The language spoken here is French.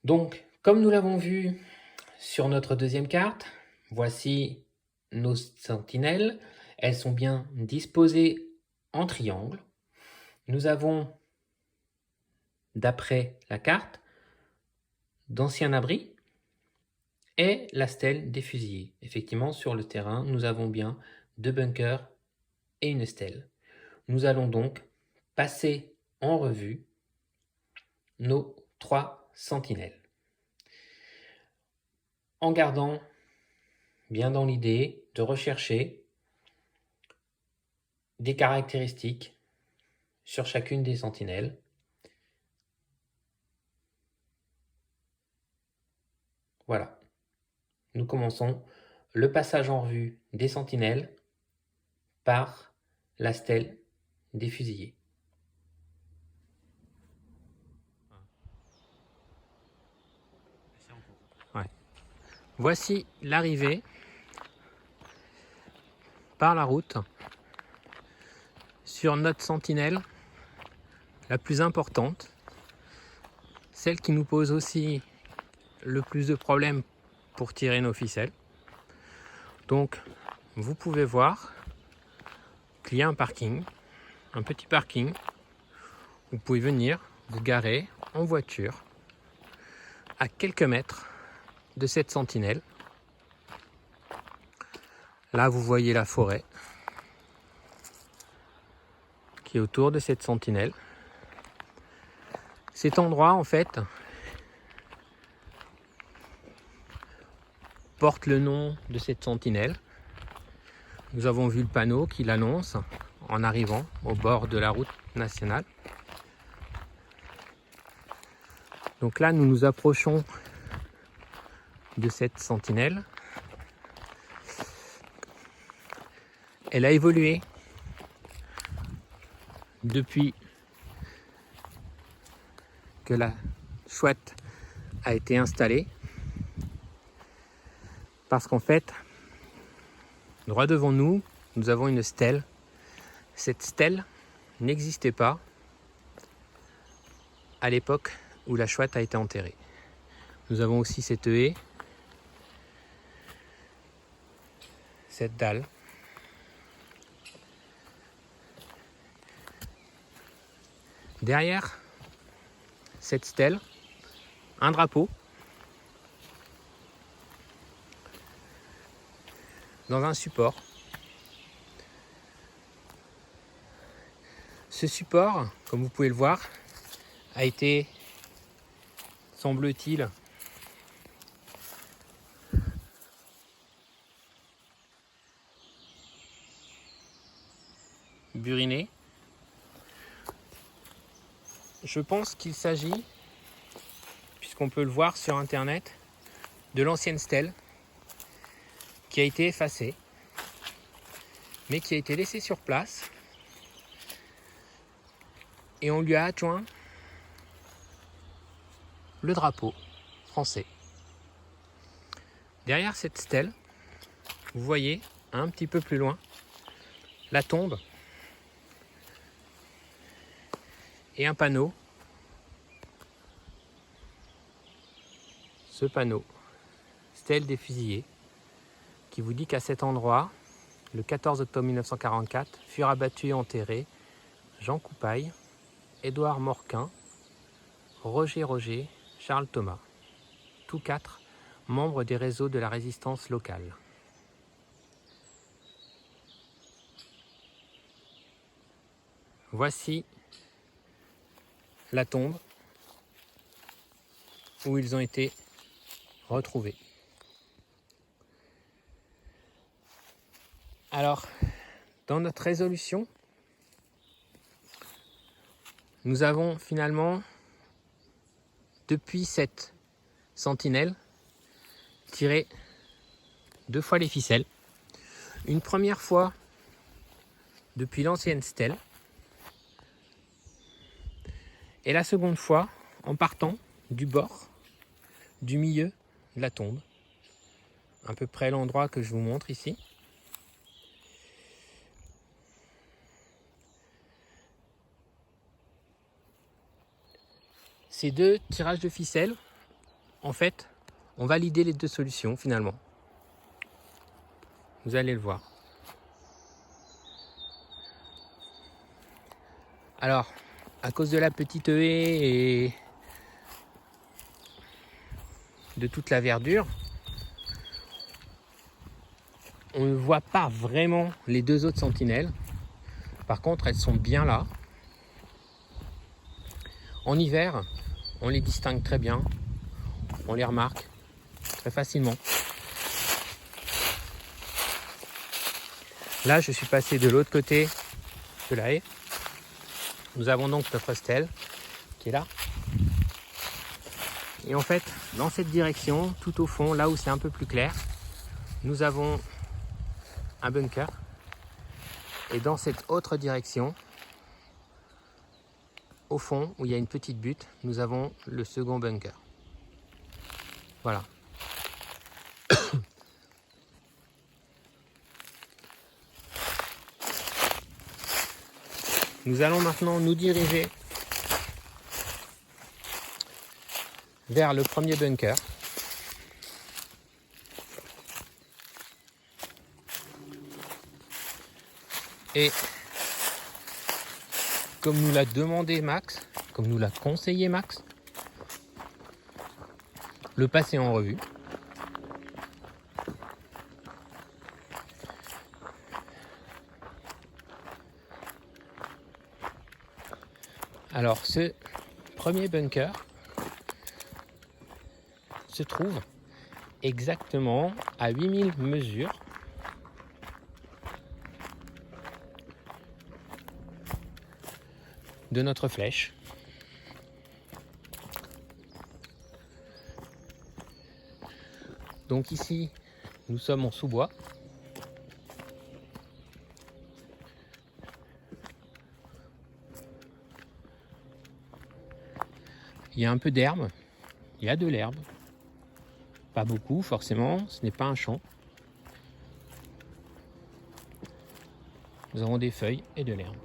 Donc, comme nous l'avons vu sur notre deuxième carte, voici nos sentinelles. Elles sont bien disposées en triangle. Nous avons, d'après la carte, d'anciens abris et la stèle des fusillés. Effectivement, sur le terrain, nous avons bien 2 bunkers et une stèle. Nous allons donc passer en revue nos 3 sentinelles. En gardant bien dans l'idée de rechercher des caractéristiques sur chacune des sentinelles. Voilà. Nous commençons le passage en revue des sentinelles par la stèle des fusillés. Ouais. Voici l'arrivée par la route sur notre sentinelle la plus importante, celle qui nous pose aussi le plus de problèmes pour tirer nos ficelles. Donc vous pouvez voir qu'il y a un parking, un petit parking. Vous pouvez venir vous garer en voiture à quelques mètres de cette sentinelle. Là vous voyez la forêt qui est autour de cette sentinelle. Cet endroit en fait porte le nom de cette sentinelle. Nous avons vu le panneau qui l'annonce en arrivant au bord de la route nationale. Donc là nous nous approchons de cette sentinelle. Elle a évolué depuis que la chouette a été installée. Parce qu'en fait, droit devant nous, nous avons une stèle. Cette stèle n'existait pas à l'époque où la chouette a été enterrée. Nous avons aussi cette haie, cette dalle. Derrière cette stèle, un drapeau dans un support. Ce support, comme vous pouvez le voir, a été, semble-t-il, buriné. Je pense qu'il s'agit, puisqu'on peut le voir sur internet, de l'ancienne stèle qui a été effacée, mais qui a été laissée sur place, et on lui a adjoint le drapeau français. Derrière cette stèle, vous voyez un petit peu plus loin la tombe et un panneau. Ce panneau, stèle des fusillés, qui vous dit qu'à cet endroit, le 14 octobre 1944, furent abattus et enterrés Jean Coupaille, Édouard Morquin, Roger, Charles Thomas, tous 4 membres des réseaux de la résistance locale. Voici la tombe où ils ont été retrouvés. Alors, dans notre résolution, nous avons finalement, depuis cette sentinelle, tiré 2 fois les ficelles. Une première fois depuis l'ancienne stèle, et la seconde fois en partant du bord, du milieu de la tombe, à peu près l'endroit que je vous montre ici. Ces 2 tirages de ficelle en fait, on va lider les deux solutions finalement. Vous allez le voir. Alors, à cause de la petite haie et de toute la verdure, on ne voit pas vraiment les deux autres sentinelles. Par contre, elles sont bien là. En hiver, on les distingue très bien. On les remarque très facilement. Là, je suis passé de l'autre côté de la haie. Nous avons donc notre stèle qui est là. Et en fait, dans cette direction, tout au fond, là où c'est un peu plus clair, nous avons un bunker. Et dans cette autre direction, au fond, où il y a une petite butte, nous avons le second bunker. Voilà. Nous allons maintenant nous diriger vers le premier bunker. Et comme nous l'a demandé Max, comme nous l'a conseillé Max, le passer en revue. Alors ce premier bunker se trouve exactement à 8000 mesures de notre flèche. Donc ici, nous sommes en sous-bois. Il y a un peu d'herbe, il y a de l'herbe. Pas beaucoup forcément, ce n'est pas un champ. Nous avons des feuilles et de l'herbe.